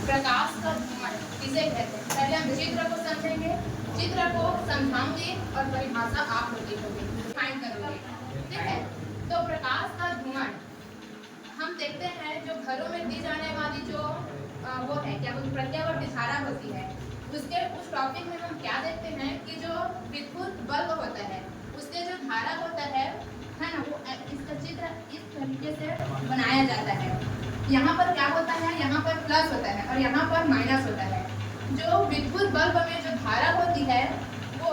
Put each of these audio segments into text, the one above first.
प्रकाश का धूमर किसे कहते हैं? पहले हम चित्र को समझेंगे, चित्र को समझाऊंगी और परिभाषा आप लोग लिखोगे, फाइंड करोगे, ठीक है। तो प्रकाश का धूमर हम देखते हैं जो घरों में दी जाने वाली जो वो है क्या बोलते प्रत्यावर्ती धारा होती है, उसके उस टॉपिक में हम क्या देखते हैं कि जो विद्युत बल्ब होता है उसके जो धारा होता है ना, वो इसका चित्र इस तरीके से बनाया जाता है। यहाँ पर क्या होता है, यहाँ पर प्लस होता है और यहाँ पर माइनस होता है। जो विद्युत बल्ब में जो धारा होती है वो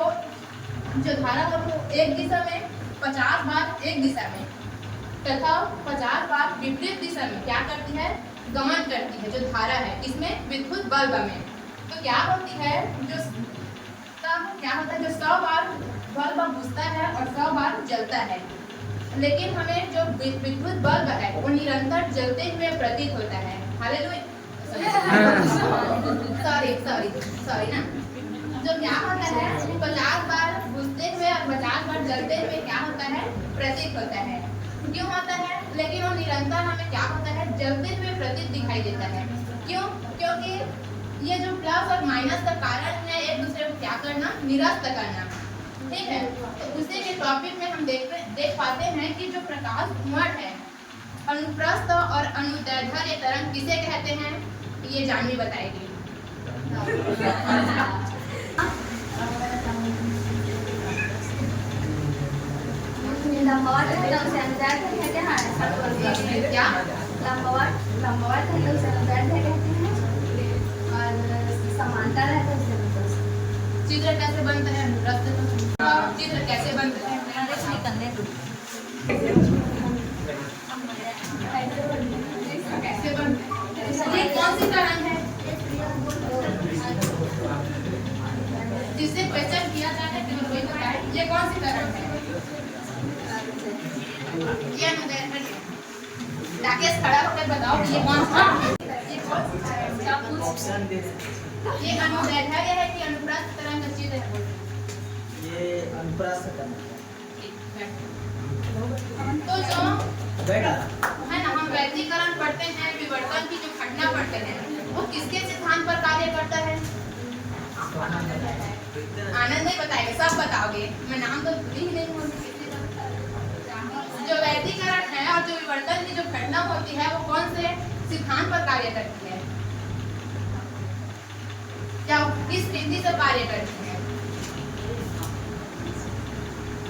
जो धारा होती है एक दिशा में 50 बार एक दिशा में तथा 50 बार विपरीत दिशा में क्या करती है, गमन करती है। जो धारा है इसमें विद्युत बल्ब में तो क्या होती है, जो तब क्या होता है, जो 100 बार बल्ब बुझता है और 100 बार जलता है। लेकिन हमें जो विद्युत बल्ब है वो निरंतर जलते हुए प्रतीत होता है। हालेलुया। सॉरी ना, जो क्या होता है 50 बार बुझते हुए और 50 बार जलते हुए क्या होता है, प्रतीत होता है। क्यों होता है? लेकिन वो निरंतर हमें क्या होता है, जलते हुए प्रतीत दिखाई देता है। क्यों? क्योंकि ये जो प्लस और माइनस का कारण है एक दूसरे को क्या करना, निरस्त करना, ठीक है। तो उसी के टॉपिक में हम देख पाते हैं कि जो प्रकाश धूमर है, अनुप्रस्थ और अनुदैर्ध्य तरंग किसे कहते हैं, ये जानवी बताएगी। लंबवत है तो उसे अनुदैर्ध्य कहते हैं। क्या? लंबवत है तो उसे अनुदैर्ध्य कहते हैं और समांतर है तो उसे अनुप्रस्थ। चित्र कैसे बनता है, अनुप्रस्थ चित्र कैसे बनता है, कैसे बनता है, ये कौन सी तरंग है जिससे क्वेश्चन किया जाता है, केवल वही बताए ये कौन सी तरंग है। ये अनुदैर्ध्य है। राकेश खड़ा होकर बताओ ये कौन सा, ये अनुदैर्ध्य है कि अनुप्रस्थ तरंग का चित्र है? ये अनुप्रस्थ तरंग है। तो जो है ना, हम व्यक्तिकरण पढ़ते हैं, विवर्तन की जो घटना पढ़ते हैं, वो किसके सिद्धांत पर कार्य करता है? आनंद नहीं बताएगा, सब बताओगे, मैं नाम तो भूल ही नहीं हूँ। जो व्यक्तिकरण है और जो विवर्तन की जो घटना होती है वो कौन से सिद्धांत पर कार्य करती है, क्या किस रीति से कार्य करती है?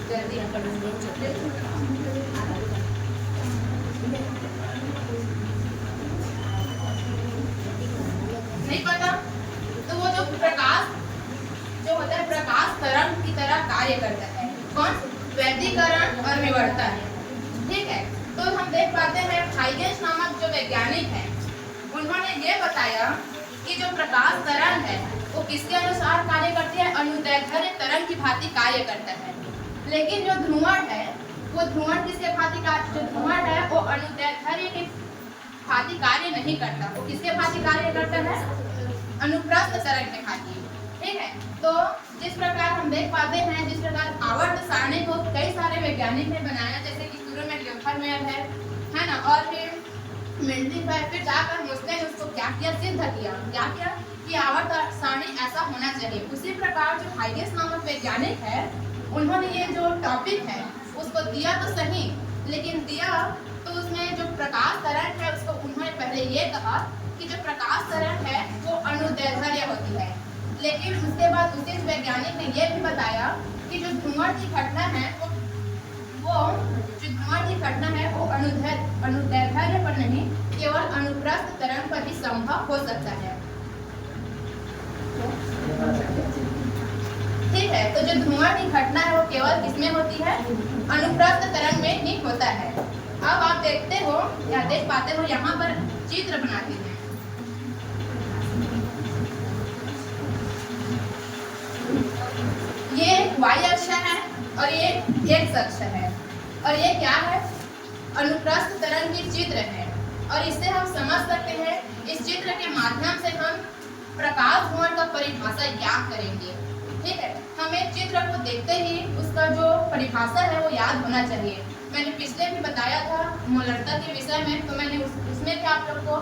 जल्दी नहीं पता? तो वो जो प्रकाश जो होता है प्रकाश तरंग की तरह कार्य करता है। कौन? व्यक्तिकरण और विवर्तन, ठीक है। तो हम देख पाते हैं हाइगेंस नामक जो वैज्ञानिक है उन्होंने ये बताया कि जो प्रकाश तरंग है वो किसके अनुसार कार्य करती है, अनुदैर्ध्य तरंग की भांति कार्य करता है। लेकिन जो ध्रुवण है वो ध्रुवण किसके भांति जो ध्रुवण है वो अनुदैर्ध्य की भांति कार्य नहीं करता, वो किसके भांति कार्य करता है, अनुप्रस्थ तरंग के भांति, ठीक है। तो जिस प्रकार हम देख पाते हैं, जिस प्रकार आवर्त सारणी को कई सारे वैज्ञानिक ने बनाया, जैसे कि शुरू में ल्योफरमेयर है ना, और फिर मेंडलीफ, फिर जाकर मुझने उसको क्या किया, सिद्ध किया कि आवर्त सारणी ऐसा होना चाहिए। उसी प्रकार जो हाइगेंस नामक वैज्ञानिक है उन्होंने ये जो टॉपिक है उसको दिया तो सही, लेकिन दिया तो उसमें जो प्रकाश तरंग है उसको उन्होंने पहले ये कहा कि जो प्रकाश तरंग है वो अनुदैर्ध्य होती है। लेकिन उसके बाद उसी वैज्ञानिक ने ये भी बताया कि जो ध्रुवण की घटना है वो जो ध्रुवण की घटना है वो अनुदैर्ध्य पर नहीं, केवल अनुप्रस्थ तरंग पर ही संभव हो सकता है, ठीक है। तो जो ध्रुवण की घटना है वो केवल किसमें होती है, अनुप्रस्थ तरंग में ही होता है। अब आप देखते हो या देख पाते हो, यहाँ पर चित्र बनाते हैं, ये y अक्ष है और ये x अक्ष है, और ये क्या है, अनुप्रस्थ तरंग की चित्र है। और इससे हम समझ सकते हैं, इस चित्र के माध्यम से हम प्रकाश ध्रुवण का परिभाषा याद करेंगे, ठीक है। हमें चित्र को देखते ही उसका जो परिभाषा है वो याद होना चाहिए। मैंने पिछले भी बताया था मोलरता के विषय में, तो मैंने उसमें भी आप लोग को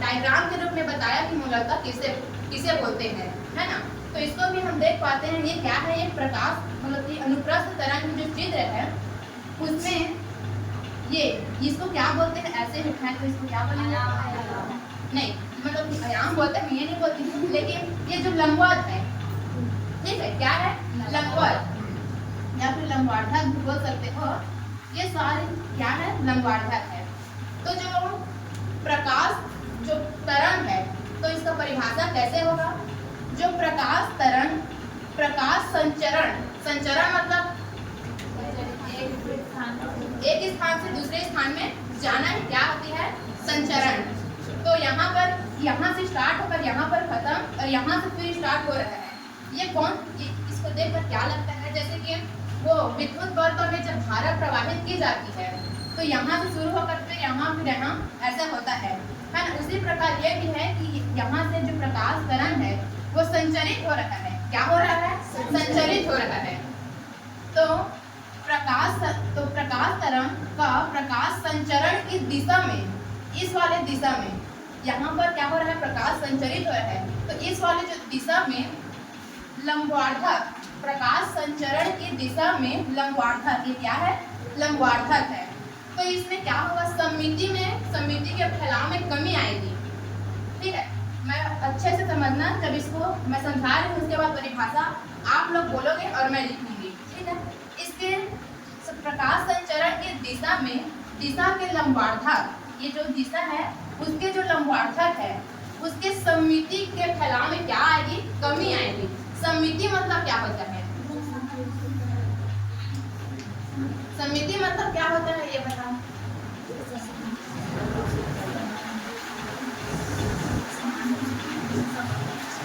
डायग्राम के रूप में बताया कि मूलतः किसे किसे बोलते हैं, है ना। तो इसको भी हम देख पाते हैं, ये क्या है, ये प्रकाश मतलब कि अनुप्रस्थ तरंग जो चित्र है उसमें ये इसको क्या बोलते हैं, ऐसे लिखा है तो इसको क्या बोलेंगे, नहीं मतलब आयाम बोलते हैं, ये नहीं बोलती हूँ, लेकिन ये जो लंबवत है, ठीक है, क्या है, लंबवत या फिर लंबार्धक भी बोल सकते हो, ये सारे क्या है, लंबार्धक है। तो जो प्रकाश जो तरंग है तो इसका परिभाषा कैसे होगा, जो प्रकाश तरंग प्रकाश संचरण, संचरण मतलब एक स्थान से दूसरे स्थान में जाना ही क्या होती है, संचरण। तो यहाँ से स्टार्ट होकर यहाँ पर खत्म और यहाँ से फिर स्टार्ट हो रहा है, ये कौन, इसको देखकर क्या लगता है, जैसे कि वो विद्युत बल्ब में जब धारा प्रवाहित की जाती है तो यहाँ से शुरू होकर फिर यहाँ ऐसा होता है ना। उसी प्रकार ये भी है कि यहाँ से जो प्रकाश तरंग है वो संचरित हो रहा है, क्या हो रहा है, संचरित हो रहा है। तो प्रकाश तरंग का प्रकाश संचरण की दिशा में, इस वाले दिशा में यहाँ पर क्या हो रहा है, प्रकाश संचरित हो रहा है, तो इस वाले जो दिशा में लंबार्धक, प्रकाश संचरण की दिशा में लंबार्धक, ये क्या है, लंबार्धक है। तो इसमें क्या होगा, समिति के फैलाव में कमी आएगी, ठीक है। मैं अच्छे से समझना, जब इसको मैं समझा रही हूँ उसके बाद परिभाषा आप लोग बोलोगे और मैं लिखूंगी, ठीक है। इसके प्रकाश संचरण की दिशा में, दिशा के लंबार्धक, ये जो दिशा है उसके जो लंबार्धक है उसके समिति के फैलाव में क्या आएगी, कमी आएगी। समिति मतलब क्या होता है, समिति मतलब क्या होता है, ये बताओ।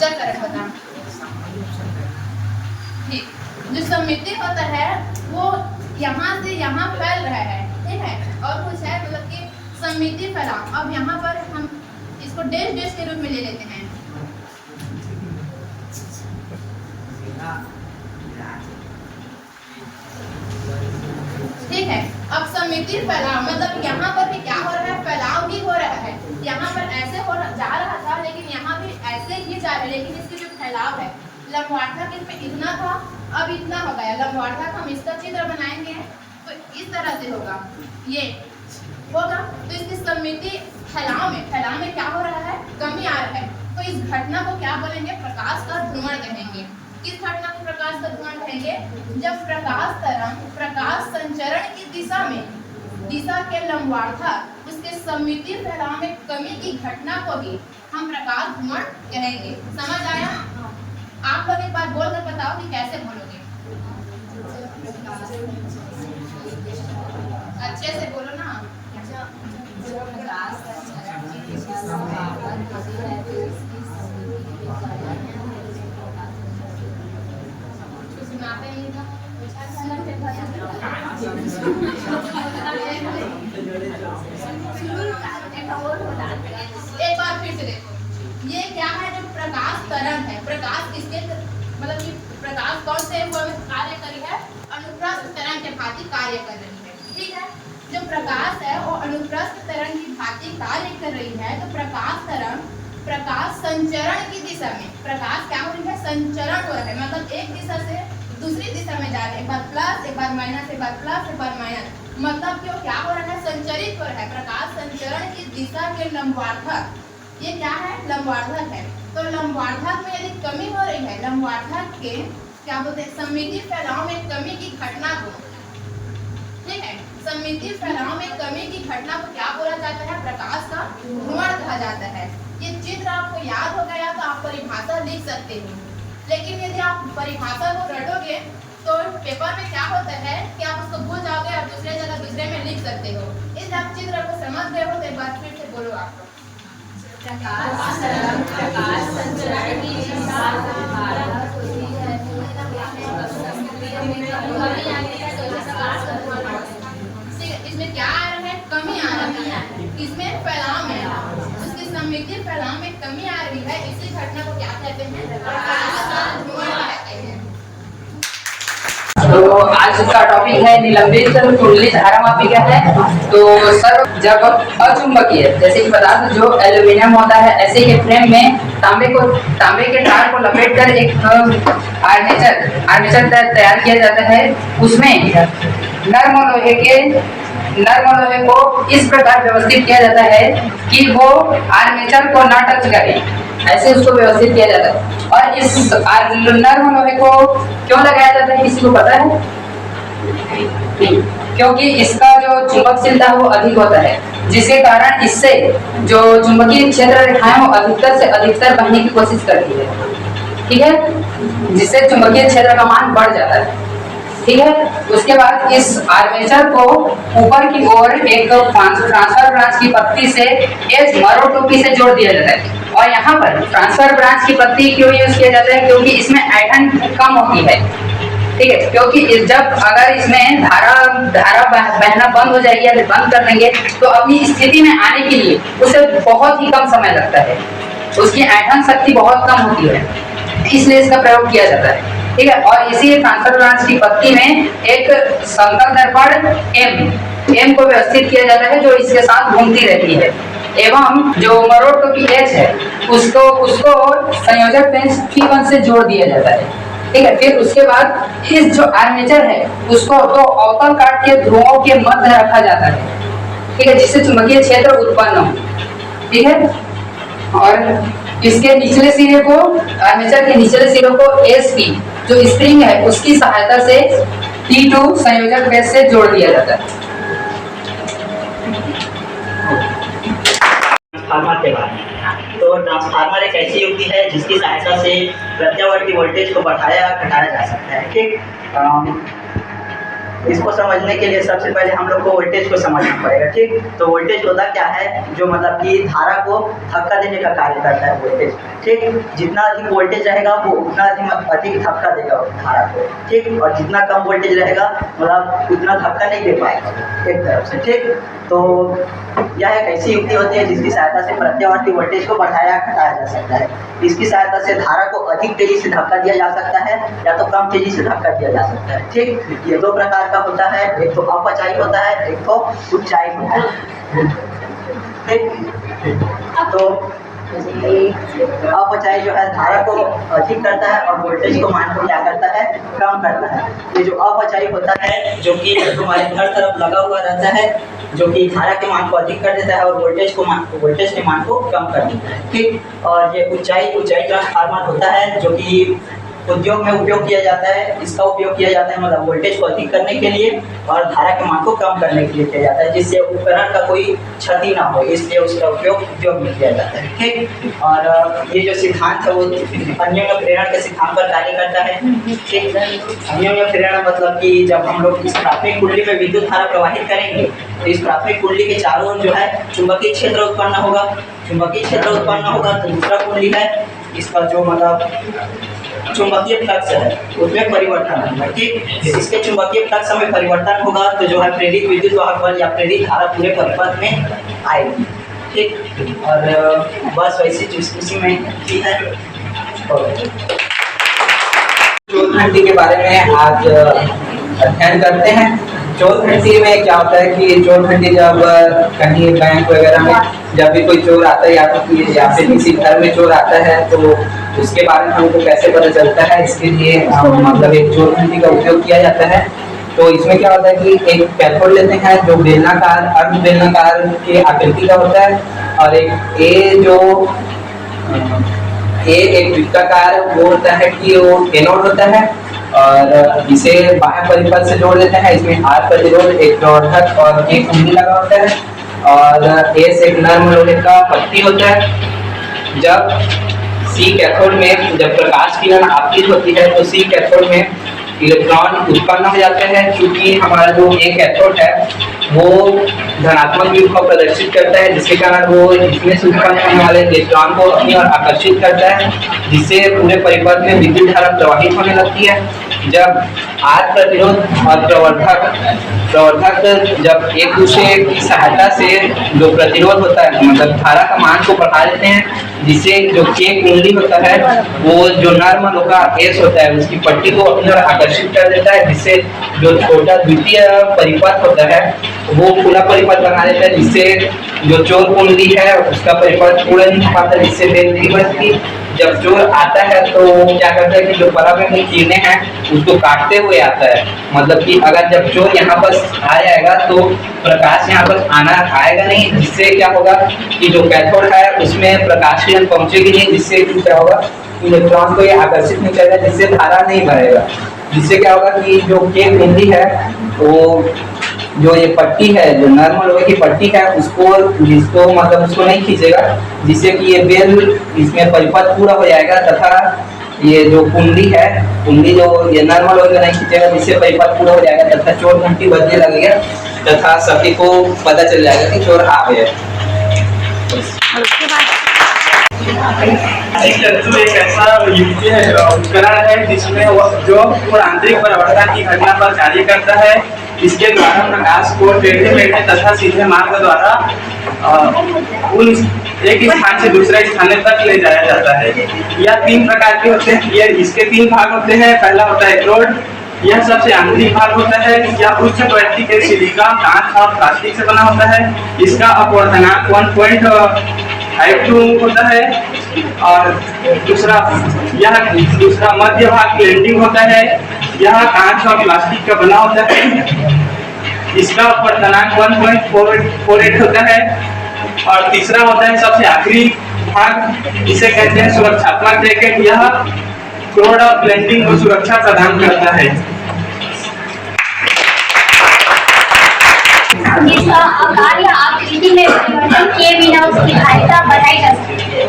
चल कर बताओ, ठीक। जो समिति होता है वो यहाँ से यहाँ फैल रहा है, ठीक है, और कुछ है मतलब कि समिति फैलाव। अब यहाँ पर हम इसको डैश डैश के रूप में ले लेते हैं, ठीक है। अब समिति फैलाव मतलब यहाँ पर भी क्या हो रहा है, फैलाव ही हो रहा है। यहाँ पर ऐसे जा रहा था लेकिन यहाँ भी ऐसे ही जा रहा है, लेकिन इसकी जो फैलाव है, लंबार्धक इसमें इतना था अब इतना हो गया। लंबार्धक हम इसका चित्र बनाएंगे तो इस तरह से होगा, ये होगा। तो इसकी समिति फैलाव में क्या हो रहा है, कमी आ रहा है। तो इस घटना को क्या बोलेंगे, प्रकाश का ध्रुवण कहेंगे। किस घटना को प्रकाश का ध्रुवण कहेंगे, जब प्रकाश तरंग प्रकाश संचरण की दिशा में, दिशा के लंबार्धक उसके समिति फैलाव में कमी की घटना को भी हम प्रकाश ध्रुवण कहेंगे। समझ आया? आप लोग एक बार बोल कर बताओ कि कैसे बोलोगे, अच्छे से बोलो ना। सुनाते नहीं था, एक बार फिर से देखो, ये क्या है, जो प्रकाश तरंग है, प्रकाश किसके मतलब कि प्रकाश कौन से कार्य करी है, अनुप्रस्थ तरंग के भांति कार्य कर रही है, ठीक है। जो प्रकाश है वो अनुप्रस्थ तरंग की भांति कार्य कर रही है। तो प्रकाश तरंग प्रकाश संचरण की दिशा में, प्रकाश क्या हो रही है, संचरण हो रहा है, मतलब एक दिशा से दूसरी दिशा में जा रहे हैं, एक बार प्लस एक बार माइनस, एक बार प्लस एक बार माइनस, मतलब क्यों क्या हो रहा है, संचरित हो रहा है। प्रकाश संचरण की दिशा के लंबार्धक, ये क्या है, लंबार्धक है। तो लंबार्धक में यदि कमी हो रही है, लंबार्धक के क्या बोलते हैं, समिति फैलाव में कमी की घटना को, ठीक है, समिति फैलाव में कमी की घटना को क्या बोला जाता है, प्रकाश का ध्रुवण कहा जाता है। ये चित्र आपको याद हो गया तो आप परिभाषा लिख सकते हो, लेकिन यदि आप परिभाषा को रटोगे तो पेपर में क्या होता है कि आप उसको भूल जाओगे और दूसरे जगह दूसरे में लिख सकते हो। इस आप चित्र को समझ गए हो तो एक बार फिर से बोलो आप लोग। प्रकाश संचरण की दिशा इसमें क्या आ रहा है, कमी आ रही है, इसमें फैलाव है, उसकी समिति फैलाव में कमी आ रही है। इसी घटना को क्या कहते हैं, प्रकाश का ध्रुवण कहते हैं। तो आज का टॉपिक है निलंबित कुंडली धारामापी क्या है। तो सर जब अचुंबकीय जैसे कि पदार्थ जो एल्यूमिनियम होता है ऐसे के फ्रेम में तांबे के तार को लपेटकर एक आर्मेचर तैयार किया जाता है। उसमें नर्म लोहे को इस प्रकार व्यवस्थित किया जाता है कि वो आर्मेचर को ना टच करे, ऐसे उसको व्यवस्थित किया जाता है। और इस नर्म लोहे को क्यों लगाया जाता है, किसी को पता है? क्योंकि इसका जो चुंबकशीलता है वो अधिक होता है, जिसके कारण इससे जो चुंबकीय क्षेत्र रेखाएं वो अधिकतर से अधिकतर बनने की कोशिश करती है। ठीक है, जिससे चुंबकीय क्षेत्र का मान बढ़ जाता है। ठीक है, उसके बाद इस आर्मेचर को ऊपर की ओर एक ट्रांसफर ब्रांच की पत्ती से एक मरोड़ टोपी से जोड़ दिया जाता है। और यहाँ पर ट्रांसफर ब्रांच की पत्ती क्यों यूज किया जाता है? क्योंकि इसमें ऐंठन कम होती है। ठीक है, क्योंकि जब अगर इसमें धारा बहना बंद हो जाएगी या बंद कर देंगे तो अपनी स्थिति में आने के लिए उसे बहुत ही कम समय लगता है, उसकी ऐंठन शक्ति बहुत कम होती है, इसलिए इसका प्रयोग किया जाता है। ठीक है, और इसी ट्रांसफर ब्रांच की पत्ती में एक समतल दर्पण एम को व्यवस्थित किया जाता है जो इसके साथ घूमती रहती है, एवं जो मरोड़ टोपी एच है उसको संयोजक पेंच P1 से जोड़ दिया जाता है। ठीक है, फिर उसके बाद इस जो आर्मेचर है उसको तो अवतल काट के ध्रुवों के मध्य रखा जाता है। ठीक है, जिससे चुंबकीय क्षेत्र उत्पन्न हो। ठीक है, और इसके निचले सिरे को आर्मेचर के निचले सिरे को SP जो स्प्रिंग है उसकी सहायता से T2 संयोजक बेस से जोड़ दिया जाता है। ट्रांसफार्मर के बारे में, तो ट्रांसफार्मर एक ऐसी युक्ति है जिसकी सहायता से प्रत्यावर्ती वोल्टेज को बढ़ाया घटाया जा सकता है। ठीक, इसको समझने के लिए सबसे पहले हम लोग को वोल्टेज को समझना पड़ेगा। ठीक, तो वोल्टेज होता क्या है, जो मतलब कि धारा को धक्का देने का कार्य करता है वोल्टेज। ठीक, जितना अधिक वोल्टेज रहेगा वो उतना अधिक धक्का देगा धारा को। ठीक, और जितना कम वोल्टेज रहेगा मतलब उतना धक्का नहीं दे पाएगा एक तरफ से। ठीक, तो यह एक ऐसी युक्ति होती है जिसकी सहायता से प्रत्यावर्ती वोल्टेज को बढ़ाया घटाया जा सकता है। इसकी सहायता से धारा को अधिक तेजी से धक्का दिया जा सकता है या तो कम तेजी से धक्का दिया जा सकता है। ठीक, ये दो प्रकार का होता है, एक तो अपचाई होता है, एक तो उच्चाई होता है। ठीक, तो अपचाई जो है धारा को अधिक करता है और वोल्टेज को मान को क्या करता है, कम करता है। ये जो अपचाई होता है जो कि हमारे हर तरफ लगा हुआ रहता है, जो कि धारा के मान को अधिक कर देता है और वोल्टेज के मान को कम कर देता है। ठीक, और ये ऊंचाई ट्रांसफार्मर होता है जो कि उद्योग में उपयोग किया जाता है। इसका उपयोग किया जाता है मतलब वोल्टेज को अधिक करने के लिए और धारा के मान को कम करने के लिए किया जाता है, जिससे उपकरण का कोई क्षति ना हो, इसलिए उसका उपयोग उद्योग में किया जाता है। ठीक, और ये जो सिद्धांत है वो अन्योन्य प्रेरण के सिद्धांत पर कार्य करता है। ठीक, अन्योन्य प्रेरण मतलब कि जब हम लोग इस प्राथमिक कुंडली में विद्युत धारा प्रवाहित करेंगे तो इस प्राथमिक कुंडली के चारों ओर जो है चुंबकीय क्षेत्र उत्पन्न होगा। चुंबकीय क्षेत्र उत्पन्न होगा तो दूसरा कुंडली है, इसका जो मतलब चुंबकीय फ्लक्स है उसमें परिवर्तन होगा। ठीक, इसके चुंबकीय फ्लक्स में परिवर्तन होगा तो जो है प्रेरित विद्युत वाहक बल या प्रेरित धारा पूरे परिपथ में आएगी। ठीक, और बस वैसी उसी में ठीक है। चौथ घंटी के बारे में आज अध्ययन करते हैं। चौथ घंटी में क्या होता है कि चौथ घंटी जब कहीं बैंक वगैरह में जब भी कोई चोर आता है या फिर किसी घर में चोर आता है तो उसके बारे में हमको कैसे पता चलता है, इसके लिए मतलब एक चौथ घंटी का उपयोग किया जाता है। तो इसमें क्या होता है कि एक कैथोड लेते हैं जो बेलनाकार अर्ध बेलनाकार के आकृति का होता है और एक वृत्ताकार वो होता है कि वो एनोड होता है और इसे बाह्य परिपथ से जोड़ देते हैं। इसमें आर प्रतिरोध, एक प्रवर्धक और एक कुंडली लगा होता है और एस एक नर्म लोहे का पट्टी होता है। जब सी कैथोड में जब प्रकाश किरण आपतित होती है तो सी कैथोड में इलेक्ट्रॉन उत्पन्न हो जाते हैं। क्योंकि हमारा जो एक कैथोड है वो धनात्मक विभव को प्रदर्शित करता है, जिसके कारण वो इसमें से उत्पन्न होने वाले इलेक्ट्रॉन को अपनी ओर आकर्षित करता है, जिससे पूरे परिपथ में विद्युत धारा प्रवाहित होने लगती है। जब आर प्रतिरोध और प्रवर्धक जब एक दूसरे की सहायता से जो प्रतिरोध होता है मतलब धारा का मान को बढ़ा देते हैं, जिससे जो के कुंडली होता है वो जो नर्म लोहा एस होता है उसकी पट्टी को अपनी ओर आकर्षित कर देता है, जिससे जो छोटा द्वितीय परिपथ होता है वो पूरा परिपथ बना देता है, जिससे जो चोर कुंडली है उसका परिपथ पूरा नहीं पाता, जिससे बेल नहीं बनती। जब चोर आता है तो क्या करता है कि जो परम में किरणें हैं उसको काटते हुए आता है, मतलब कि अगर जब चोर यहाँ पर आ जाएगा तो प्रकाश यहाँ पर आना आएगा नहीं, जिससे क्या होगा कि जो कैथोड है उसमें प्रकाश किरण पहुंचेगी नहीं, जिससे क्या होगा इलेक्ट्रॉन को ये आकर्षित नहीं करेगा, जिससे धारा नहीं बहेगा। जिससे क्या होगा कि जो के कुंडली है वो जो ये पट्टी है जो नर्म लोहे की पट्टी है उसको मतलब उसको नहीं खींचेगा, जिससे कि ये बेल इसमें परिपथ पूरा हो जाएगा, तथा ये जो कुंडली है कुंडली जो ये नर्म लोहे को नहीं खींचेगा, जिससे परिपथ पूरा हो जाएगा तथा चोर घंटी बजने लगेगा तथा सभी को पता चल जाएगा कि चोर आ गए। एक ऐसा युक्ति है उपकरण है जिसमें जो आंतरिक परिवर्तन की घटना पर कार्य करता है। इसके द्वारा प्रकाश को टेढ़े मेढ़े तथा सीधे मार्ग द्वारा उन एक स्थान से दूसरे स्थान तक ले जाया जाता है। यह 3 प्रकार के होते हैं। ये इसके 3 भाग होते हैं। पहला होता है इलेक्ट्रोड, यह सबसे आंतरिक भाग होता है। यह उच्च क्वालिटी के सिलिका, कांच और प्लास्टिक से बना होता है। इसका अपवर्तनांक 1.52 होता है। और दूसरा मध्य भाग ग्लेंडिंग होता है। यह कांच और प्लास्टिक का बना होता है। इसका अपवर्तनांक 1.48 होता है। और तीसरा होता है सबसे आखिरी भाग, इसे कहते हैं सुरक्षात्मक जैकेट। यह क्रोड और ब्लेंडिंग को सुरक्षा प्रदान करता है। जिसका आकार या आकृति में परिवर्तन किए बिना उसकी धारिता बढ़ाई जा सकती है।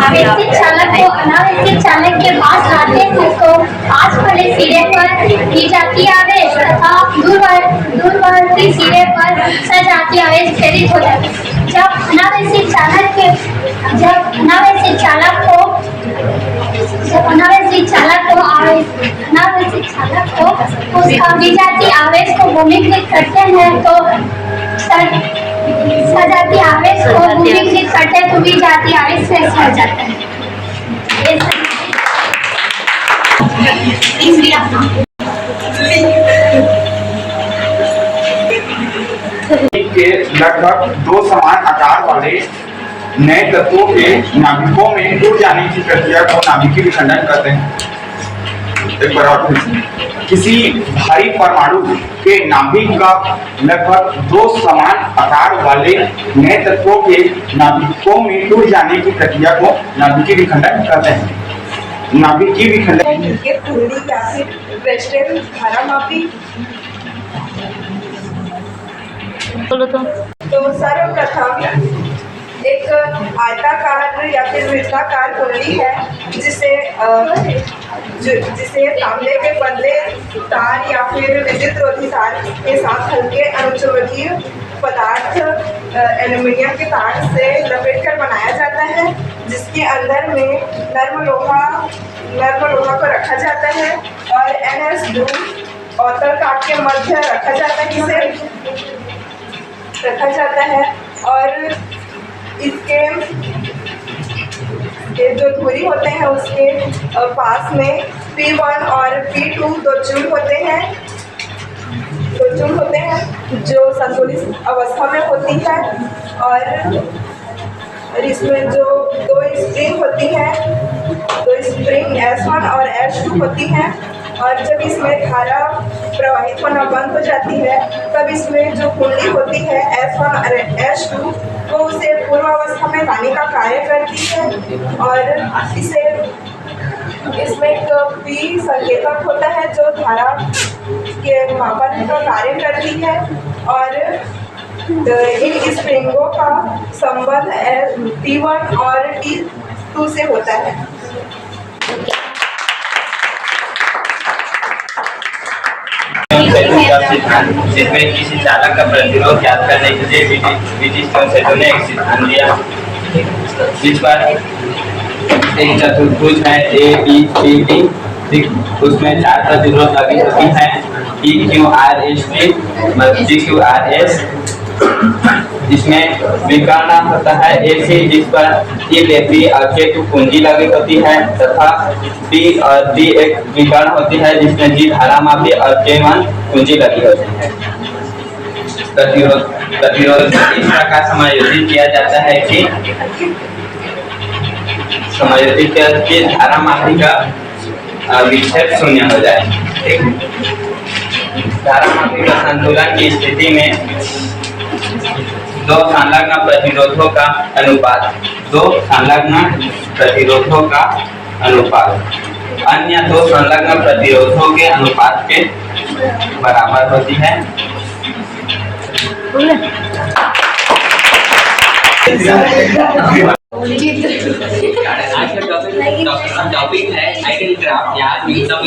आवेशित चालक को अनावेशित चालक के पास लाते हैं तो पास वाले सिरे पर की जाती आवेश तथा दूरवर्ती सिरे पर सजाती आवेश प्रेरित हो जाती है। जब अनावेशित चालक को उसका विजातीय आवेश को भूमिकृत करते हैं तो सजातीय आवेश को भूमिकृत करते हैं तो विजातीय आवेश से सज जाता है। के लगभग 2 समान आकार वाले नए तत्वों के नाभिकों में टूट जाने की प्रक्रिया को नाभिकीय विखंडन कहते हैं। एक बार और किसी भारी परमाणु के नाभिक का लगभग 2 समान आकार वाले नए तत्वों के नाभिकों में टूट जाने की प्रक्रिया को नाभिकीय विखंडन कहते हैं। नाभिकीय विखंडन कुंडली या फिर वेस्टर्न धारामापी। तो सर्वप्रथम एक आयताकार या फिर वृत्ताकार कुंडली है जिसे तांबे के पतले तार या फिर विद्युत रोधी तार के साथ हल्के अनुचुंबकीय पदार्थ एल्यूमिनियम के तार से लपेटकर बनाया जाता है, जिसके अंदर में नर्म लोहा को रखा जाता है और NS2 औतर काट के मध्य रखा जाता है और इसके जो धुरी होते हैं उसके पास में P1 और P2 दो चूल होते हैं जो संतुलित अवस्था में होती है और इसमें जो 2 स्प्रिंग होती हैं, 2 स्प्रिंग S1 और S2 होती हैं। और जब इसमें धारा प्रवाहित होना बंद हो जाती है तब इसमें जो कुंडली होती है S1 और S2 वो उसे पूर्वावस्था में लाने का कार्य करती है और इसमें एक P संकेतक होता है जो धारा के मापन का कार्य करती है और इन स्प्रिंगों का संबंध T1 और T2 से होता है। जिसमें किसी चालक का प्रतिरोध ज्ञात करने के लिए विशिष्ट सेटों ने एक सिद्धांत दिया। इस पर एक चतुर्भुज है ABCD, उसमें 4 प्रतिरोध लगी होती हैं PQRS, GQRS जिसमें विकर्ण होता है AC जिस पर T लेती अवचेतु कुंजी लगी होती है तथा P और D एक विकर्ण होती है जिसमें G धारा मापी और K1 कुंजी लगी होती है। प्रतिरोध इस प्रकार समायोजित किया जाता है कि धारा मापी का विक्षेप शून्य हो जाए। धारा मापी का संतुलन की स्थिति में दो संलग्न प्रतिरोधों का अनुपात अन्य दो संलग्न प्रतिरोधों के अनुपात के बराबर होती है। आज का टॉपिक है आइडियल ग्राफ या न्यूनतम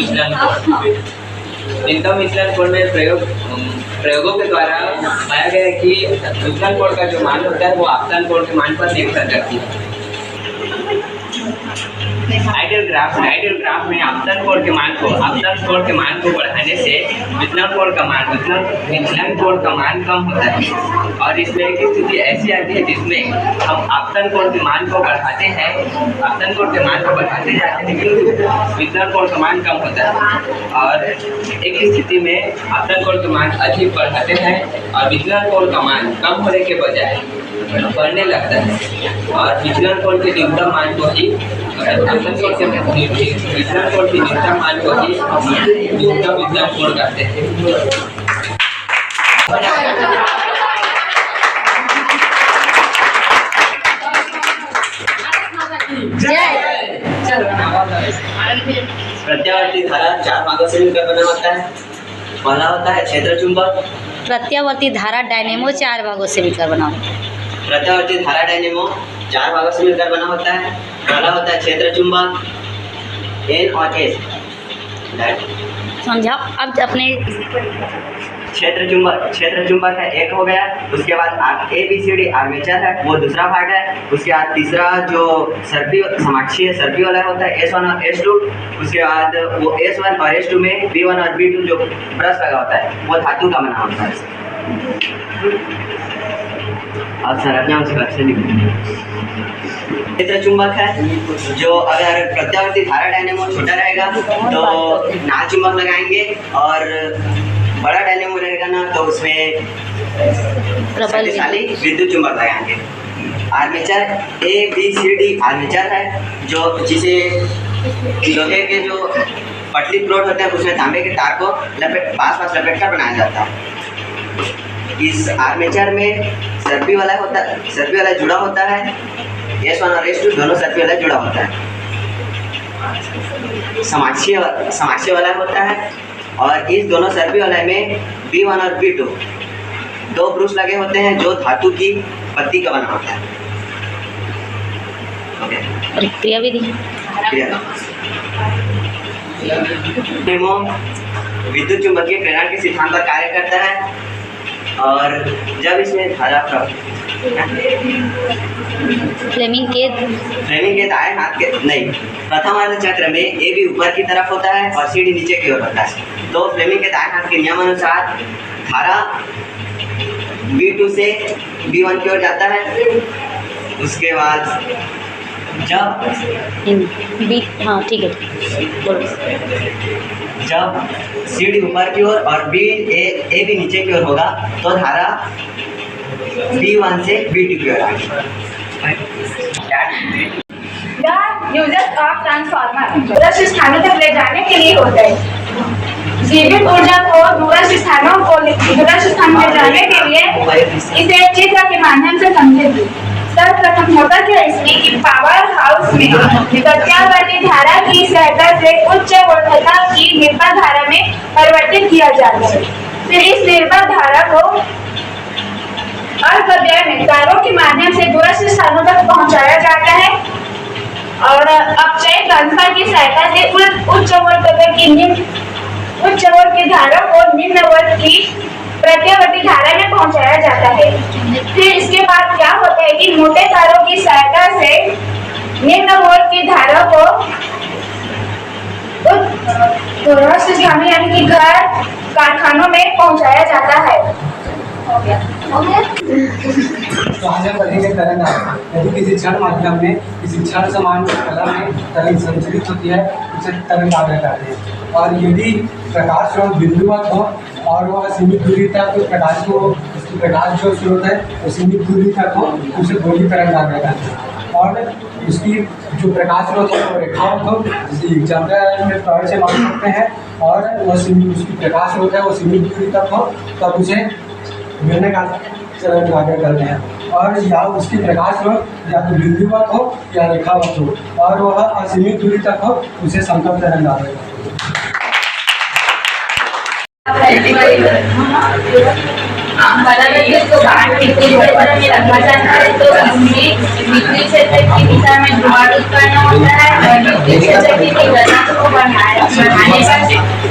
विचलन कोण में प्रयोगों के द्वारा पाया गया है कि विचलन कोण का जो मान होता है वो आपतन कोण के मान पर निर्भर करती है। आइडियल ग्राफ में आपतन कोण के मान को बढ़ाने से विचलन कोण का मान कम होता है और इसमें एक स्थिति ऐसी आती है जिसमें हम आपतन कोण के मान को बढ़ाते जाते हैं लेकिन विचलन कोण का मान कम होता है और एक स्थिति में आपतन कोण का मान अधिक बढ़ाते हैं और विचलन कोण का मान कम होने के बजाय बढ़ने लगता है और विचलन कोण के न्यूनतम मान को ही न्यूनतम विचलन कोण करते हैं। प्रत्यावर्ती धारा 4 भागों से मिलकर बना होता है। पहला होता है क्षेत्र चुंबक। प्रत्यावर्ती धारा डायनेमो 4 भागों से मिलकर बना होता है। प्रत्यावर्ती धारा डायनेमो 4 भागों से मिलकर बना होता है। पहला होता है क्षेत्र चुंबक N और S। समझा? अब अपने क्षेत्र चुंबक है एक हो गया। उसके बाद ABCD आर्मेचर है वो दूसरा भाग है। उसके बाद तीसरा जो समाक्षीय सर्पी वाला होता है S1 और S2। उसके बाद वो S1 और S2 में B1 और B2 जो ब्रश लगा होता है वो धातु का बना होता है। अब संरचना उसका अच्छे क्षेत्र चुंबक है जो अगर प्रत्यावर्ती धारा डायनेमो छोटा रहेगा तो नाल चुंबक लगाएंगे और बड़ा डायनेमो रहेगा ना तो उसमें शक्तिशाली विद्युत चुंबक लगाएंगे। आर्मेचर ABCD आर्मेचर है जो जिसे लोहे के जो पतली प्लेट होते हैं उसमें तांबे के तार को पास लपेट कर बनाया जाता है। इस आर्मेचर में सर्पी वाला जुड़ा होता है। S1 और S2 दोनों सर्पी वाला जुड़ा होता है। समाक्षीय वाला होता है और इस दोनों सर्पी वाला में B1 और B2 दो ब्रूस लगे होते हैं जो धातु की पत्ती का बना होता है। क्रिया विधि विद्युत चुंबकीय प्रेरण के सिद्धांत पर कार्य करता है और जब इसमें धारा फ्लेमिंग के दाएं हाथ के नहीं प्रथम अर्ध चक्र में AB ऊपर की तरफ होता है और CD नीचे की ओर होता है। तो फ्लेमिंग के दाएं हाथ के नियम अनुसार धारा B2 से B1 की ओर जाता है। उसके बाद जब CD ऊपर की ओर और AB नीचे की ओर होगा तो धारा B1 से B2 की ओर आएगी। यूजर्स ऑफ ट्रांसफार्मर दूरस्थ स्थानों तक ले जाने के लिए होते हैं। जीवित ऊर्जा को दूरस्थ स्थान में जाने के लिए इसे चित्र के माध्यम से समझेंगे। सर्वप्रथम होता क्या इसमें कि पावर हाउस में प्रत्यावर्ती धारा की सहायता से उच्च वोल्टता की निर्भर धारा में परिवर्तित किया जाता है। फिर इस निर्भर धारा को अल्पव्यय में तारों के माध्यम से दूरस्थ स्थानों तक पहुंचाया जाता है और अपचय ट्रांसफर की सहायता से उच्च वोल्ट की धारा को निम्न वोल्ट की प्रत्यावर्ती धारा में पहुंचाया जाता है। फिर इसके बाद क्या होता है कि मोटे तारों की सहायता से निम्न वोल्ट की धारा को दूरस्थ स्थानों यानी कि घर कारखानों में पहुंचाया जाता है। हो गया। तो आज हम पढ़ेंगे तरंग आवेग। यदि किसी क्षण माध्यम में किसी क्षण समान कला में तरंग संचरित होती है उसे तरंग आवेग कहते हैं। और यदि प्रकाश स्रोत बिंदुवत हो और वह सीमित दूरी तक प्रकाश जो स्रोत है वो सीमित दूरी तक हो उसे गोलीय तरंग आवेग कहते हैं। और उसकी जो प्रकाश स्रोत है वो रेखावत हो, जिसे एग्जाम्पल में प्रयोग से मान सकते हैं। और वह उसकी प्रकाश स्रोत है वो सीमित दूरी तक हो तब उसे मिलने का तरंग आवेग करते हैं। और या उसकी प्रकाश स्रोत या तो बिंदुवत हो या रेखावत हो और वह असीमित दूरी तक हो उसे समतल तरंग आवेग करते हैं। को बाहर विद्युत क्षेत्र में रखा जाता है तो इसमें विद्युत क्षेत्र की दिशा में ध्रुवांतर उत्पन्न होता है और विद्युत क्षेत्र की तीव्रता को बढ़ाने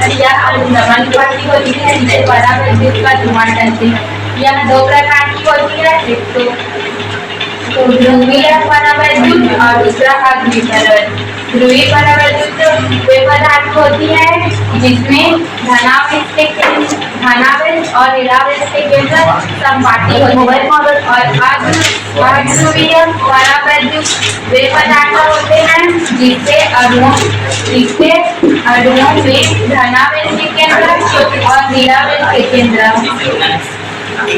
पर यह समानुपाती होती है जिसे परावैद्युत का ध्रुवण कहते हैं। यह दो प्रकार की होती है, एक तो ध्रुवीय परावैद्युत और दूसरा अध्रुवीय परावैद्युत। ध्रुवीय परावैद्युत वे पदार्थ होती है जिसमें धनावेश और ऋणावेश के केंद्र समपाती होते हैं। और अध्रुवीय परावैद्युत वे पदार्थ होते हैं जिससे अणुओं में धनावेश के केंद्र और ऋणावेश के केंद्र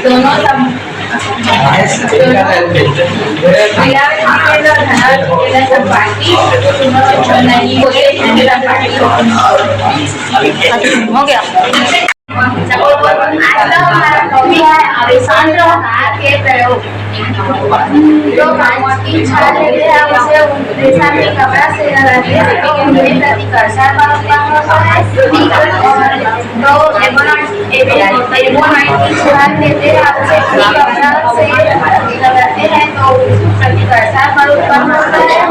दोनों हो गया। आज का हमारा टॉपिक है आवेशांतर के प्रयोग। जो कांच की छड़ लेते हैं उसे रेशा के कपड़ा से लगाते हैं लेकिन पूरी प्रतिकर्षण का उत्पन्न होता है। तो एबोनाइट की छड़ लेते हैं उसे कपड़ा से लगाते हैं तो प्रतिकर्षण का उत्पन्न होता है।